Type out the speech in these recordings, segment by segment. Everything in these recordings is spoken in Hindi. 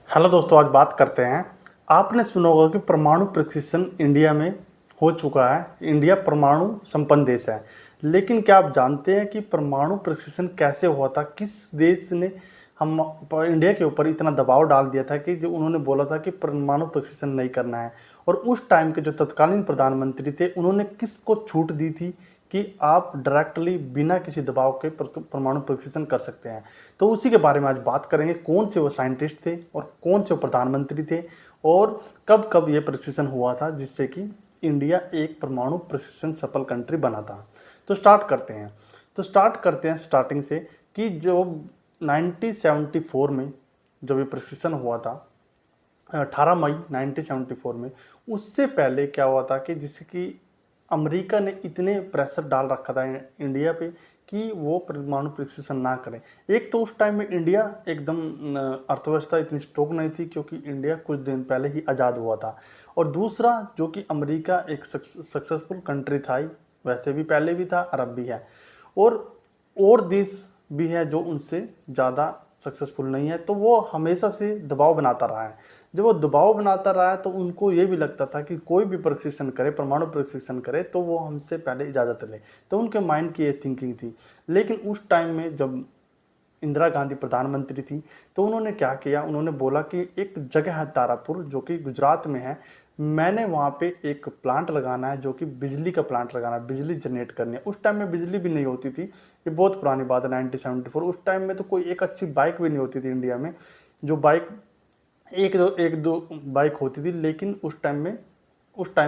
हेलो दोस्तों, आज बात करते हैं। आपने सुना होगा कि परमाणु प्रशिक्षण इंडिया में हो चुका है। इंडिया परमाणु संपन्न देश है, लेकिन क्या आप जानते हैं कि परमाणु प्रशिक्षण कैसे हुआ था? किस देश ने हम इंडिया के ऊपर इतना दबाव डाल दिया था कि जो उन्होंने बोला था कि परमाणु प्रशिक्षण नहीं करना है। और उस टाइम के जो तत्कालीन प्रधानमंत्री थे, उन्होंने किसको छूट दी थी कि आप डायरेक्टली बिना किसी दबाव के परमाणु परीक्षण कर सकते हैं। तो उसी के बारे में आज बात करेंगे। कौन से वो साइंटिस्ट थे और कौन से वो प्रधानमंत्री थे और कब कब ये परीक्षण हुआ था जिससे कि इंडिया एक परमाणु परीक्षण सफल कंट्री बना था। तो स्टार्ट करते हैं स्टार्टिंग से कि जो 1974 में जब ये परीक्षण हुआ था, 18 मई 1974 में, उससे पहले क्या हुआ था कि जैसे कि अमेरिका ने इतने प्रेशर डाल रखा था इंडिया पे कि वो परमाणु परीक्षण ना करें। एक तो उस टाइम में इंडिया एकदम अर्थव्यवस्था इतनी स्ट्रोंग नहीं थी, क्योंकि इंडिया कुछ दिन पहले ही आज़ाद हुआ था। और दूसरा, जो कि अमेरिका एक सक्सेसफुल कंट्री था ही, वैसे भी पहले भी था, अरब भी है, और देश भी है जो उनसे ज़्यादा सक्सेसफुल नहीं है। तो वो हमेशा से दबाव बनाता रहा है। जब वो दबाव बनाता रहा है तो उनको ये भी लगता था कि कोई भी परीक्षण करे, परमाणु परीक्षण करे, तो वो हमसे पहले इजाज़त ले। तो उनके माइंड की ये थिंकिंग थी। लेकिन उस टाइम में जब इंदिरा गांधी प्रधानमंत्री थी, तो उन्होंने क्या किया, उन्होंने बोला कि एक जगह है तारापुर, जो कि गुजरात में है, मैंने वहाँ पे एक प्लांट लगाना है, जो कि बिजली का प्लांट लगाना है, बिजली जनरेट करनी है। उस टाइम में बिजली भी नहीं होती थी, ये बहुत पुरानी बात है, 1974। उस टाइम में तो कोई एक अच्छी बाइक भी नहीं होती थी इंडिया में। जो बाइक एक दो बाइक होती थी, लेकिन उस टाइम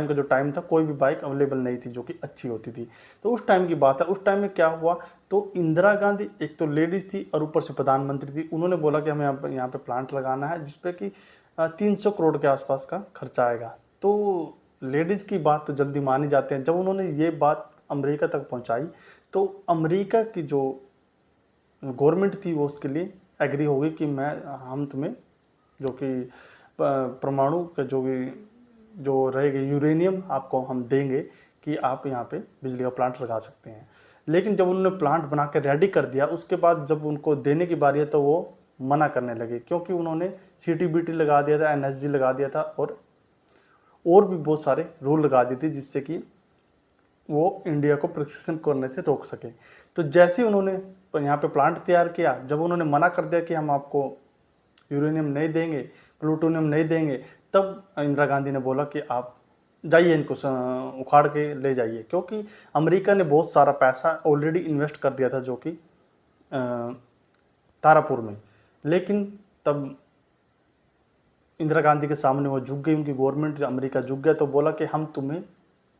का जो टाइम था, कोई भी बाइक अवेलेबल नहीं थी जो कि अच्छी होती थी। तो उस टाइम की बात है। उस टाइम में क्या हुआ, तो इंदिरा गांधी एक तो लेडीज थी और ऊपर से प्रधानमंत्री थी। उन्होंने बोला कि हमें यहाँ पे प्लांट लगाना है जिसपे कि 300 करोड़ के आसपास का खर्चा आएगा। तो लेडीज की बात तो जल्दी मानी जाती है। जब उन्होंने ये बात अमेरिका तक पहुँचाई, तो अमेरिका की जो गवर्नमेंट थी वो उसके लिए एग्री हो गई कि हम तुम्हें जो कि परमाणु का जो रहेगा यूरेनियम आपको हम देंगे कि आप यहाँ पे बिजली का प्लांट लगा सकते हैं। लेकिन जब उन्होंने प्लांट बना के रेडी कर दिया, उसके बाद जब उनको देने की बारी है तो वो मना करने लगे, क्योंकि उन्होंने सीटीबीटी लगा दिया था, एनएसजी लगा दिया था, और भी बहुत सारे रूल लगा दिए थे जिससे कि वो इंडिया को प्रशिक्षण करने से रोक सके। तो जैसे ही उन्होंने यहाँ पे प्लांट तैयार किया, जब उन्होंने मना कर दिया कि हम आपको यूरेनियम नहीं देंगे, प्लूटोनियम नहीं देंगे, तब इंदिरा गांधी ने बोला कि आप जाइए, इनको उखाड़ के ले जाइए, क्योंकि अमेरिका ने बहुत सारा पैसा ऑलरेडी इन्वेस्ट कर दिया था जो कि तारापुर में। लेकिन तब इंदिरा गांधी के सामने वो झुक गई, उनकी गवर्नमेंट, अमेरिका झुक गया, तो बोला कि हम तुम्हें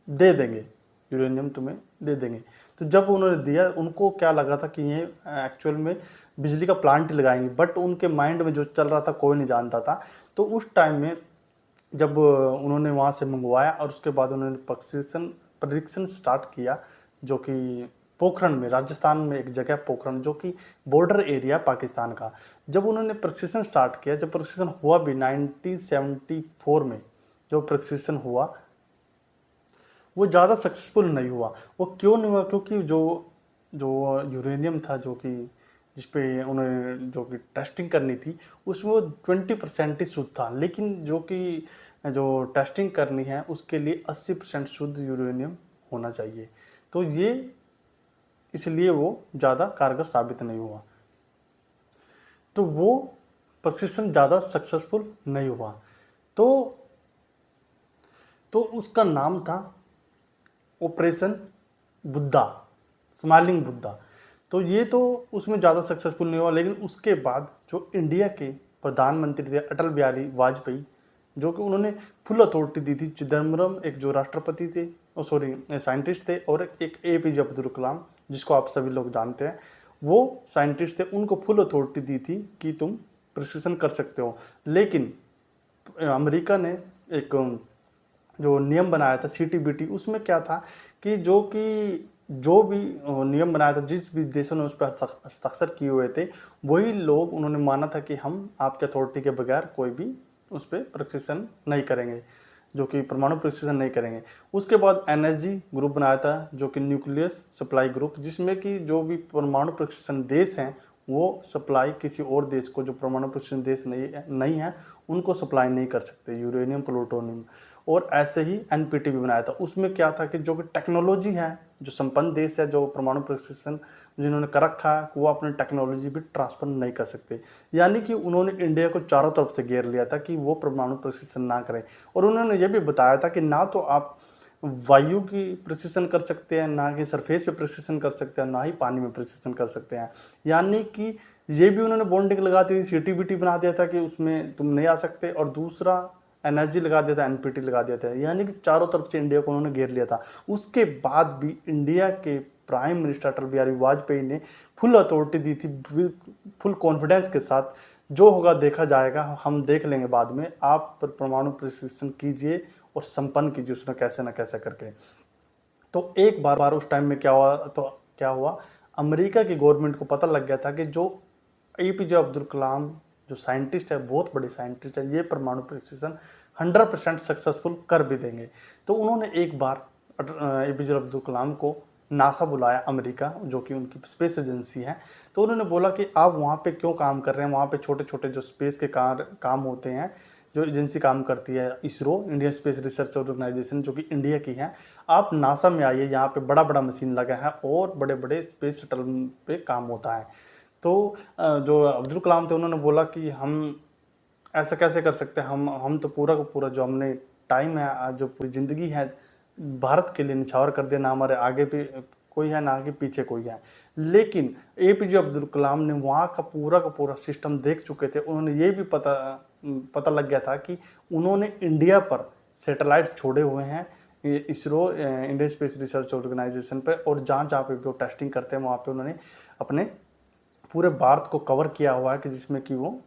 दे देंगे, यूरेनियम तुम्हें दे देंगे। तो जब उन्होंने दिया, उनको क्या लगा था कि ये एक्चुअल में बिजली का प्लांट ही लगाएंगे, बट उनके माइंड में जो चल रहा था कोई नहीं जानता था। तो उस टाइम में जब उन्होंने वहाँ से मंगवाया और उसके बाद उन्होंने परीक्षण स्टार्ट किया, जो कि पोखरण में, राजस्थान में एक जगह पोखरण, जो कि बॉर्डर एरिया पाकिस्तान का। जब उन्होंने परीक्षण स्टार्ट किया, जब परीक्षण हुआ भी 1974 में, जो परीक्षण हुआ वो ज़्यादा सक्सेसफुल नहीं हुआ। वो क्यों नहीं हुआ? क्योंकि जो जो यूरेनियम था, जो कि जिस पे उन्हें जो कि टेस्टिंग करनी थी, उसमें वो 20% ही शुद्ध था। लेकिन जो टेस्टिंग करनी है उसके लिए 80% शुद्ध यूरेनियम होना चाहिए। तो ये इसलिए वो ज़्यादा कारगर साबित नहीं हुआ। तो वो प्रशिक्षण ज़्यादा सक्सेसफुल नहीं हुआ। तो उसका नाम था ऑपरेशन बुद्धा, स्माइलिंग बुद्धा। तो ये तो उसमें ज़्यादा सक्सेसफुल नहीं हुआ। लेकिन उसके बाद जो इंडिया के प्रधानमंत्री थे अटल बिहारी वाजपेयी, जो कि उन्होंने फुल अथॉरिटी दी थी, चिदम्बरम एक जो राष्ट्रपति थे, साइंटिस्ट थे, और एक एपीजे अब्दुल कलाम, जिसको आप सभी लोग जानते हैं, वो साइंटिस्ट थे, उनको फुल अथॉरिटी दी थी कि तुम प्रिसिशन कर सकते हो। लेकिन अमेरिका ने एक जो नियम बनाया था सीटीबीटी, उसमें क्या था कि जो भी नियम बनाया था, जिस भी देशों ने उस पर हस्ताक्षर किए हुए थे, वही लोग, उन्होंने माना था कि हम आपके अथॉरिटी के बगैर कोई भी उस पर प्रशिक्षण नहीं करेंगे, जो कि परमाणु प्रशिक्षण नहीं करेंगे। उसके बाद एनएसजी ग्रुप बनाया था, जो कि न्यूक्लियस सप्लाई ग्रुप, जिसमें कि जो भी परमाणु प्रशिक्षण देश हैं वो सप्लाई किसी और देश को जो परमाणु प्रशिक्षण देश नहीं है उनको सप्लाई नहीं कर सकते, यूरेनियम प्लूटोनियम। और ऐसे ही एनपीटी भी बनाया था। उसमें क्या था कि जो कि टेक्नोलॉजी है, जो संपन्न देश है जो परमाणु प्रशिक्षण जिन्होंने कर रखा है, वो अपनी टेक्नोलॉजी भी ट्रांसफर नहीं कर सकते। यानी कि उन्होंने इंडिया को चारों तरफ से घेर लिया था कि वो परमाणु प्रशिक्षण ना करें। और उन्होंने ये भी बताया था कि ना तो आप वायु की प्रशिक्षण कर सकते हैं, ना कि सरफेस पे प्रशिक्षण कर सकते हैं, ना ही पानी में प्रशिक्षण कर सकते हैं। यानी कि ये भी उन्होंने बॉन्डिंग लगा दी थी, सीटीबीटी बना दिया था कि उसमें तुम नहीं आ सकते, और दूसरा एनर्जी लगा दिया था, एनपीटी लगा दिया था। यानी कि चारों तरफ से इंडिया को उन्होंने घेर लिया था। उसके बाद भी इंडिया के प्राइम मिनिस्टर अटल बिहारी वाजपेयी ने फुल अथॉरिटी दी थी, फुल कॉन्फिडेंस के साथ, जो होगा देखा जाएगा, हम देख लेंगे बाद में, आप परमाणु प्रशिक्षण कीजिए और संपन्न कीजिए उसने कैसे ना कैसे करके। तो एक बार उस टाइम में क्या हुआ, अमेरिका की गवर्नमेंट को पता लग गया था कि जो एपीजे अब्दुल कलाम जो साइंटिस्ट है, बहुत बड़े साइंटिस्ट है, ये परमाणु प्रशिक्षण 100% सक्सेसफुल कर भी देंगे। तो उन्होंने एक बार एपीजे अब्दुल कलाम को नासा बुलाया, अमेरिका जो कि उनकी स्पेस एजेंसी है। तो उन्होंने बोला कि आप वहाँ पे क्यों काम कर रहे हैं, वहाँ पे छोटे छोटे जो स्पेस के काम होते हैं, जो एजेंसी काम करती है, ISRO, Indian space research organisation, जो कि इंडिया की है, आप नासा में आइए, यहाँ पे बड़ा बड़ा मशीन लगा है और बड़े बड़े स्पेस शटल पे काम होता है। तो जो अब्दुल कलाम थे उन्होंने बोला कि हम ऐसा कैसे कर सकते हैं, हम तो पूरा का पूरा जो हमने टाइम है, आज जो पूरी ज़िंदगी है भारत के लिए निछावर कर दिया, ना हमारे आगे भी कोई है ना आगे पीछे कोई है। लेकिन एपीजे अब्दुल कलाम ने वहाँ का पूरा सिस्टम देख चुके थे। उन्होंने ये भी पता लग गया था कि उन्होंने इंडिया पर सैटेलाइट छोड़े हुए हैं, ISRO, Indian space research organisation पे, और जहाँ जहाँ पे वो टेस्टिंग करते हैं वहाँ पे उन्होंने अपने पूरे भारत को कवर किया हुआ है, कि जिसमें कि वो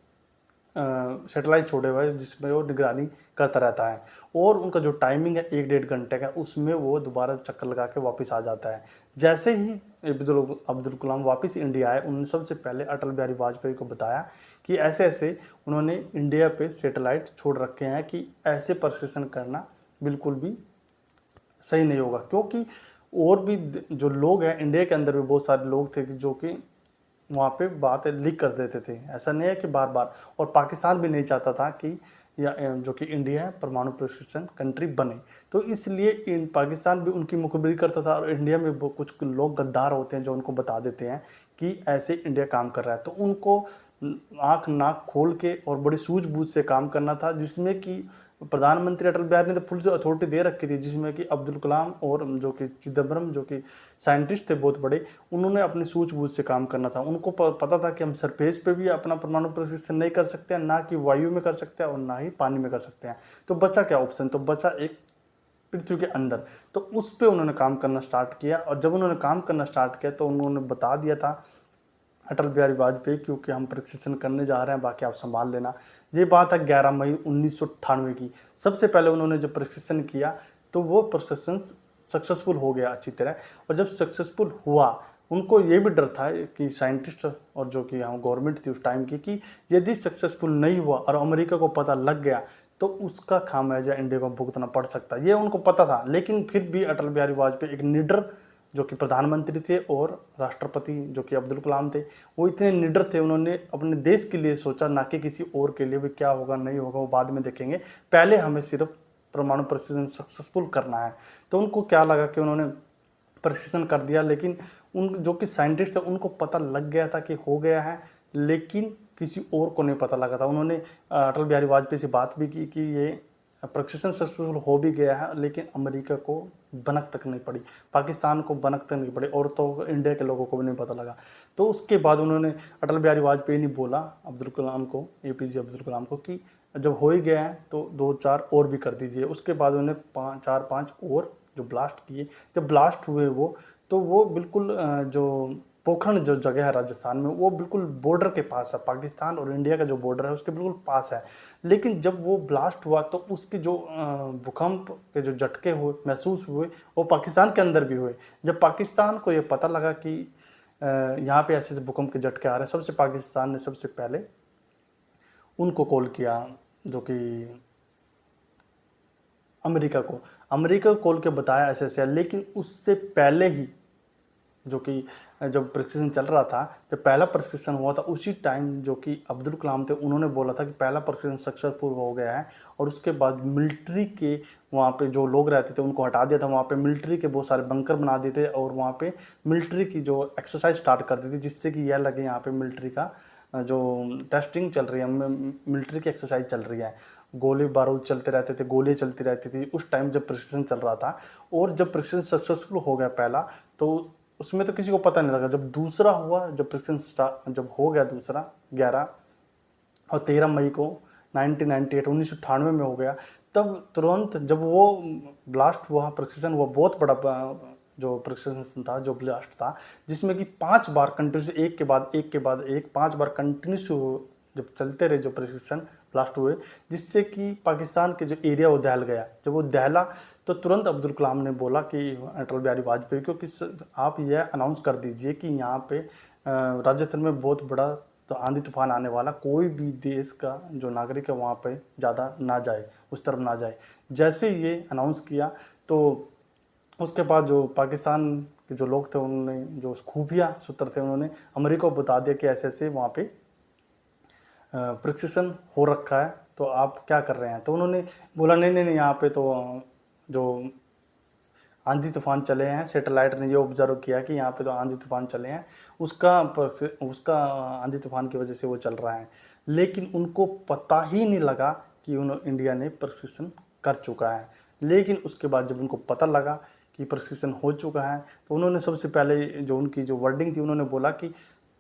सैटेलाइट छोड़े हुए हैं जिसमें वो निगरानी करता रहता है। और उनका जो टाइमिंग है 1-1.5 घंटे का, उसमें वो दोबारा चक्कर लगा के वापस आ जाता है। जैसे ही अब्दुल कलाम वापस इंडिया आए, उन्होंने सबसे पहले अटल बिहारी वाजपेयी को बताया कि ऐसे ऐसे उन्होंने इंडिया पे सैटेलाइट छोड़ रखे हैं, कि ऐसे प्रशिक्षण करना बिल्कुल भी सही नहीं होगा। क्योंकि और भी जो लोग हैं इंडिया के अंदर भी बहुत सारे लोग थे जो कि वहाँ पे बातें लीक कर देते थे। ऐसा नहीं है कि बार बार, और पाकिस्तान भी नहीं चाहता था कि या जो कि इंडिया है परमाणु प्रशिक्षण कंट्री बने। तो इसलिए पाकिस्तान भी उनकी मुखबिरी करता था, और इंडिया में कुछ लोग गद्दार होते हैं जो उनको बता देते हैं कि ऐसे इंडिया काम कर रहा है। तो उनको आँख नाक खोल के और बड़ी सूझबूझ से काम करना था, जिसमें कि प्रधानमंत्री अटल बिहारी ने तो फुल अथॉरिटी दे रखी थी, जिसमें कि अब्दुल कलाम और जो कि चिदम्बरम जो कि साइंटिस्ट थे बहुत बड़े, उन्होंने अपनी सूझबूझ से काम करना था। उनको पता था कि हम सरफेस पे भी अपना परमाणु प्रशिक्षण नहीं कर सकते हैं, ना कि वायु में कर सकते हैं और ना ही पानी में कर सकते हैं। तो बचा क्या ऑप्शन, तो बचा एक पृथ्वी के अंदर। तो उस पर उन्होंने काम करना स्टार्ट किया, और जब उन्होंने काम करना स्टार्ट किया तो उन्होंने बता दिया था अटल बिहारी वाजपेयी, क्योंकि हम प्रशिक्षण करने जा रहे हैं, बाकी आप संभाल लेना। ये बात है 11 मई 1998 की। सबसे पहले उन्होंने जब प्रशिक्षण किया तो वो प्रशिक्षण सक्सेसफुल हो गया अच्छी तरह। और जब सक्सेसफुल हुआ, उनको ये भी डर था कि साइंटिस्ट और जो कि हम गवर्नमेंट थी उस टाइम की, कि यदि सक्सेसफुल नहीं हुआ और अमेरिका को पता लग गया तो उसका खामियाजा इंडिया को भुगतना पड़ सकता है, ये उनको पता था। लेकिन फिर भी अटल बिहारी वाजपेयी एक निडर जो कि प्रधानमंत्री थे, और राष्ट्रपति जो कि अब्दुल कलाम थे, वो इतने निडर थे, उन्होंने अपने देश के लिए सोचा, ना कि किसी और के लिए। भी क्या होगा नहीं होगा वो बाद में देखेंगे, पहले हमें सिर्फ परमाणु प्रशिक्षण सक्सेसफुल करना है। तो उनको क्या लगा कि उन्होंने प्रशिक्षण कर दिया, लेकिन उन जो कि साइंटिस्ट थे उनको पता लग गया था कि हो गया है, लेकिन किसी और को नहीं पता लगा था। उन्होंने अटल बिहारी वाजपेयी से बात भी की कि ये प्रशिक्षण सक्सेसफुल हो भी गया है, लेकिन अमेरिका को भनक तक नहीं पड़ी, पाकिस्तान को भनक तक नहीं पड़ी, और तो इंडिया के लोगों को भी नहीं पता लगा। तो उसके बाद उन्होंने अटल बिहारी वाजपेयी ने बोला अब्दुल कलाम को, एपीजे अब्दुल कलाम को, कि जब हो ही गया है तो 2-4 और भी कर दीजिए। उसके बाद उन्होंने 4-5 और जो ब्लास्ट किए। जब ब्लास्ट हुए तो वो बिल्कुल जो पोखरण जो जगह है राजस्थान में, वो बिल्कुल बॉर्डर के पास है, पाकिस्तान और इंडिया का जो बॉर्डर है उसके बिल्कुल पास है। लेकिन जब वो ब्लास्ट हुआ तो उसके जो भूकंप के जो झटके हुए महसूस हुए, वो पाकिस्तान के अंदर भी हुए। जब पाकिस्तान को ये पता लगा कि यहाँ पे ऐसे भूकंप के झटके आ रहे हैं, सबसे पाकिस्तान ने सबसे पहले उनको कॉल किया, जो कि अमेरिका को कॉल के बताया ऐसे ऐसे। लेकिन उससे पहले ही जो कि जब प्रशिक्षण चल रहा था, जब पहला प्रशिक्षण हुआ था उसी टाइम जो कि अब्दुल कलाम थे उन्होंने बोला था कि पहला प्रशिक्षण सक्सेसफुल हो गया है। और उसके बाद मिलिट्री के वहाँ पे जो लोग रहते थे उनको हटा दिया था, वहाँ पे मिलिट्री के बहुत सारे बंकर बना दिए थे और वहाँ पे मिलिट्री की जो एक्सरसाइज स्टार्ट कर दी थी, जिससे कि यह लगे यहाँ पे मिलिट्री का जो टेस्टिंग चल रही है, मिलिट्री की एक्सरसाइज चल रही है। गोले बारूद चलते रहते थे, गोलियाँ चलती रहती थी उस टाइम जब प्रशिक्षण चल रहा था। और जब प्रशिक्षण सक्सेसफुल हो गया पहला, तो उसमें तो किसी को पता नहीं लगा। जब दूसरा हुआ, जब प्रशिक्षण जब हो गया दूसरा 11 और 13 मई को 1998 में हो गया, तब तुरंत जब वो ब्लास्ट हुआ, प्रशिक्षण हुआ, बहुत बड़ा जो प्रशिक्षण था, जो ब्लास्ट था, जिसमें कि 5 बार कंटिन्यूस एक के बाद एक के बाद एक 5 बार कंटिन्यूस जब चलते रहे जो प्रशिक्षण ब्लास्ट हुए, जिससे कि पाकिस्तान के जो एरिया वो दहल गया। जब वो दहला तो तुरंत अब्दुल कलाम ने बोला कि अटल बिहारी वाजपेयी को कि आप यह अनाउंस कर दीजिए कि यहाँ पे राजस्थान में बहुत बड़ा तो आंधी तूफान आने वाला, कोई भी देश का जो नागरिक है वहाँ पे ज़्यादा ना जाए, उस तरफ ना जाए। जैसे ये अनाउंस किया तो उसके बाद जो पाकिस्तान के जो लोग थे उन्होंने, जो खुफिया सूत्र थे, उन्होंने अमेरिका को बता दिया कि ऐसे ऐसे वहाँ पे प्रशिक्षण हो रखा है, तो आप क्या कर रहे हैं। तो उन्होंने बोला नहीं नहीं नहीं, यहाँ पे तो जो आंधी तूफान चले हैं, सैटेलाइट ने ये ऑब्जर्व किया कि यहाँ पे तो आंधी तूफान चले हैं, उसका आंधी तूफान की वजह से वो चल रहा है। लेकिन उनको पता ही नहीं लगा कि इंडिया ने प्रशिक्षण कर चुका है। लेकिन उसके बाद जब उनको पता लगा कि प्रशिक्षण हो चुका है, तो उन्होंने सबसे पहले जो उनकी जो वर्डिंग थी, उन्होंने बोला कि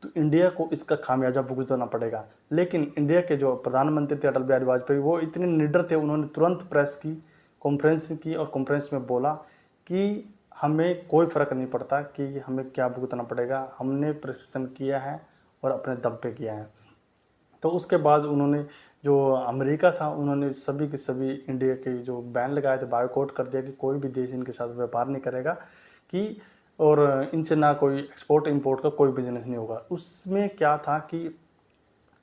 तो इंडिया को इसका खामियाजा भुगतना पड़ेगा। लेकिन इंडिया के जो प्रधानमंत्री थे अटल बिहारी वाजपेयी, वो इतने निडर थे, उन्होंने तुरंत प्रेस की कॉन्फ्रेंस की और कॉन्फ्रेंस में बोला कि हमें कोई फ़र्क नहीं पड़ता कि हमें क्या भुगतना पड़ेगा, हमने प्रशिक्षण किया है और अपने दम पे किया है। तो उसके बाद उन्होंने, जो अमेरिका था, उन्होंने सभी के सभी इंडिया के जो बैन लगाए थे, बायकॉट कर दिया कि कोई भी देश इनके साथ व्यापार नहीं करेगा कि, और इनसे ना कोई एक्सपोर्ट इंपोर्ट का कोई बिजनेस नहीं होगा। उसमें क्या था कि,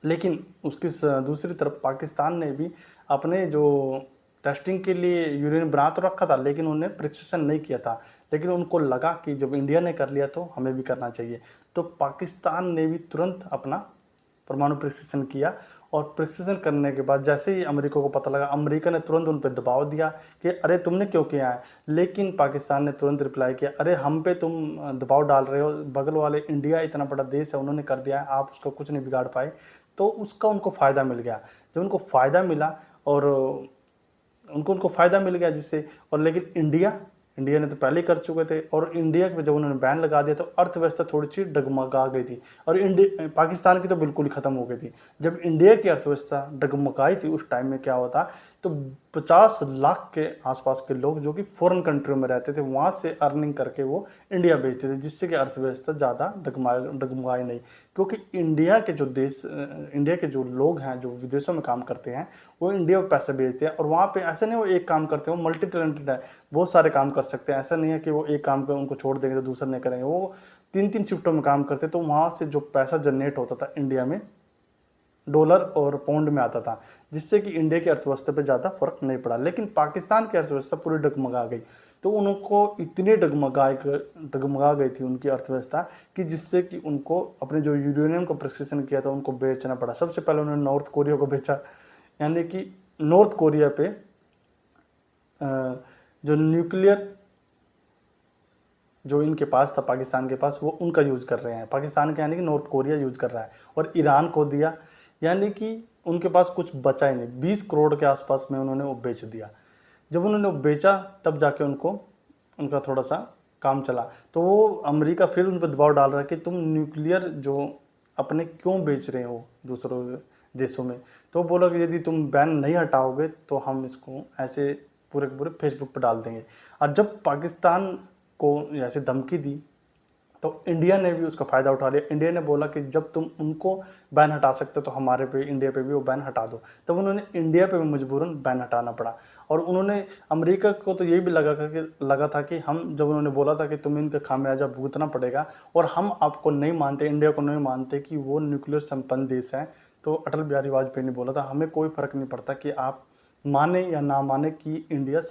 लेकिन उसकी दूसरी तरफ पाकिस्तान ने भी अपने जो टेस्टिंग के लिए यूरेनियम बना तो रखा था, लेकिन उन्होंने प्रशिक्षण नहीं किया था। लेकिन उनको लगा कि जब इंडिया ने कर लिया तो हमें भी करना चाहिए। तो पाकिस्तान ने भी तुरंत अपना परमाणु प्रशिक्षण किया। और प्रशिक्षण करने के बाद जैसे ही अमेरिका को पता लगा, अमेरिका ने तुरंत उन पर दबाव दिया कि अरे तुमने क्यों किया है। लेकिन पाकिस्तान ने तुरंत रिप्लाई किया, अरे हम पे तुम दबाव डाल रहे हो, बगल वाले इंडिया इतना बड़ा देश है, उन्होंने कर दिया है, आप उसका कुछ नहीं बिगाड़ पाए। तो उसका उनको फ़ायदा मिल गया। जब उनको फ़ायदा मिला और उनको फ़ायदा मिल गया जिससे, और लेकिन इंडिया ने तो पहले ही कर चुके थे। और इंडिया पे जब उन्होंने बैन लगा दिया तो अर्थव्यवस्था थोड़ी सी डगमगा गई थी। और पाकिस्तान की तो बिल्कुल ही ख़त्म हो गई थी। जब इंडिया की अर्थव्यवस्था डगमगाई थी उस टाइम में क्या हुआ था, तो 50 लाख के आसपास के लोग जो कि फॉरेन कंट्रियों में रहते थे, वहाँ से अर्निंग करके वो इंडिया भेजते थे, जिससे कि अर्थव्यवस्था ज़्यादा डगमगाई नहीं। क्योंकि इंडिया के जो लोग हैं जो विदेशों में काम करते हैं, वो इंडिया में पैसे भेजते हैं। और वहाँ पे ऐसा नहीं वो एक काम करते हैं, वो मल्टी टैलेंटेड है, बहुत सारे काम कर सकते हैं। ऐसा नहीं है कि वो एक काम कर उनको छोड़ देंगे तो दूसरा नहीं करेंगे, वो 3-3 शिफ्टों में काम करते। तो वहाँ से जो पैसा जनरेट होता था इंडिया में, डॉलर और पाउंड में आता था, जिससे कि इंडिया की अर्थव्यवस्था पे ज़्यादा फर्क नहीं पड़ा। लेकिन पाकिस्तान की अर्थव्यवस्था पूरी डगमगा गई। तो उनको इतनी डगमगा गई थी उनकी अर्थव्यवस्था कि जिससे कि उनको अपने जो यूरेनियम का प्रशिक्षण किया था उनको बेचना पड़ा। सबसे पहले उन्होंने नॉर्थ कोरिया को बेचा, यानी कि नॉर्थ कोरिया पे जो न्यूक्लियर जो इनके पास था, पाकिस्तान के पास, वो उनका यूज़ कर रहे हैं। पाकिस्तान का यानी कि नॉर्थ कोरिया यूज़ कर रहा है। और ईरान को दिया, यानी कि उनके पास कुछ बचा ही नहीं। 20 करोड़ के आसपास में उन्होंने वो बेच दिया। जब उन्होंने वो बेचा तब जाके उनका थोड़ा सा काम चला। तो वो अमेरिका फिर उन पर दबाव डाल रहा है कि तुम न्यूक्लियर जो अपने क्यों बेच रहे हो दूसरों देशों में। तो बोला कि यदि तुम बैन नहीं हटाओगे तो हम इसको ऐसे पूरे के पूरे फेसबुक पर डाल देंगे। और जब पाकिस्तान को ऐसे धमकी दी तो इंडिया ने भी उसका फ़ायदा उठा लिया। इंडिया ने बोला कि जब तुम उनको बैन हटा सकते हो तो हमारे पे, इंडिया पे भी वो बैन हटा दो। तब उन्होंने इंडिया पे भी मजबूरन बैन हटाना पड़ा। और उन्होंने, अमेरिका को तो यही भी लगा था कि हम, जब उन्होंने बोला था कि तुम्हें इनका खामियाजा भुगतना पड़ेगा और हम आपको नहीं मानते, इंडिया को नहीं मानते कि वो न्यूक्लियर संपन्न देश है, तो अटल बिहारी वाजपेयी ने बोला था हमें कोई फ़र्क नहीं पड़ता कि आप माने या ना माने कि इंडिया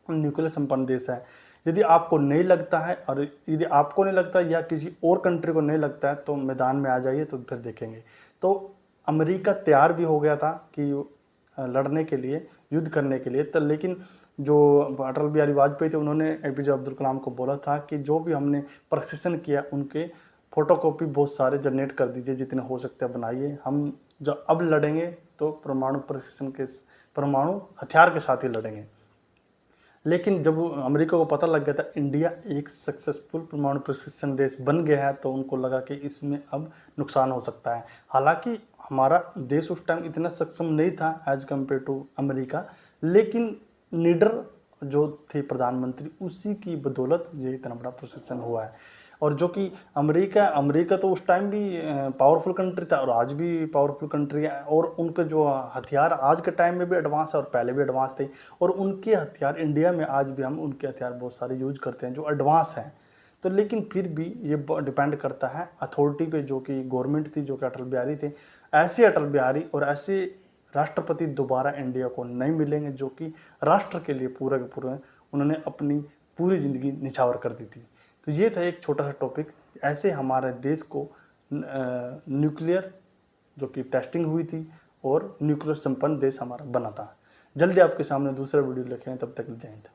न्यूक्लियर संपन्न देश है। यदि आपको नहीं लगता है, और यदि आपको नहीं लगता या किसी और कंट्री को नहीं लगता है, तो मैदान में आ जाइए, तो फिर देखेंगे। तो अमेरिका तैयार भी हो गया था कि लड़ने के लिए, युद्ध करने के लिए, तो लेकिन जो अटल बिहारी वाजपेयी थे, उन्होंने एपीजे अब्दुल कलाम को बोला था कि जो भी हमने प्रशिक्षण किया उनके फोटोकॉपी बहुत सारे जनरेट कर दीजिए, जितने हो सकते हैं बनाइए। हम जो अब लड़ेंगे तो परमाणु प्रशिक्षण के, परमाणु हथियार के साथ ही लड़ेंगे। लेकिन जब अमेरिका को पता लग गया था इंडिया एक सक्सेसफुल परमाणु प्रशिक्षण देश बन गया है, तो उनको लगा कि इसमें अब नुकसान हो सकता है। हालांकि हमारा देश उस टाइम इतना सक्षम नहीं था एज कम्पेयर टू अमेरिका, लेकिन लीडर जो थे प्रधानमंत्री, उसी की बदौलत ये इतना बड़ा प्रशिक्षण हुआ है। और जो कि अमेरिका तो उस टाइम भी पावरफुल कंट्री था और आज भी पावरफुल कंट्री है, और उनके जो हथियार आज के टाइम में भी एडवांस है और पहले भी एडवांस थे, और उनके हथियार इंडिया में आज भी हम उनके हथियार बहुत सारे यूज करते हैं जो एडवांस हैं। तो लेकिन फिर भी ये डिपेंड करता है अथॉरिटी पे, जो कि गवर्नमेंट थी, जो कि अटल बिहारी थे। ऐसे अटल बिहारी और ऐसे राष्ट्रपति दोबारा इंडिया को नहीं मिलेंगे, जो कि राष्ट्र के लिए पूरा के पूरा उन्होंने अपनी पूरी ज़िंदगी निछावर कर दी थी। तो ये था एक छोटा सा टॉपिक, ऐसे हमारे देश को न्यूक्लियर जो कि टेस्टिंग हुई थी और न्यूक्लियर संपन्न देश हमारा बना था। जल्दी आपके सामने दूसरा वीडियो लेके आए, तब तक जय हिंद।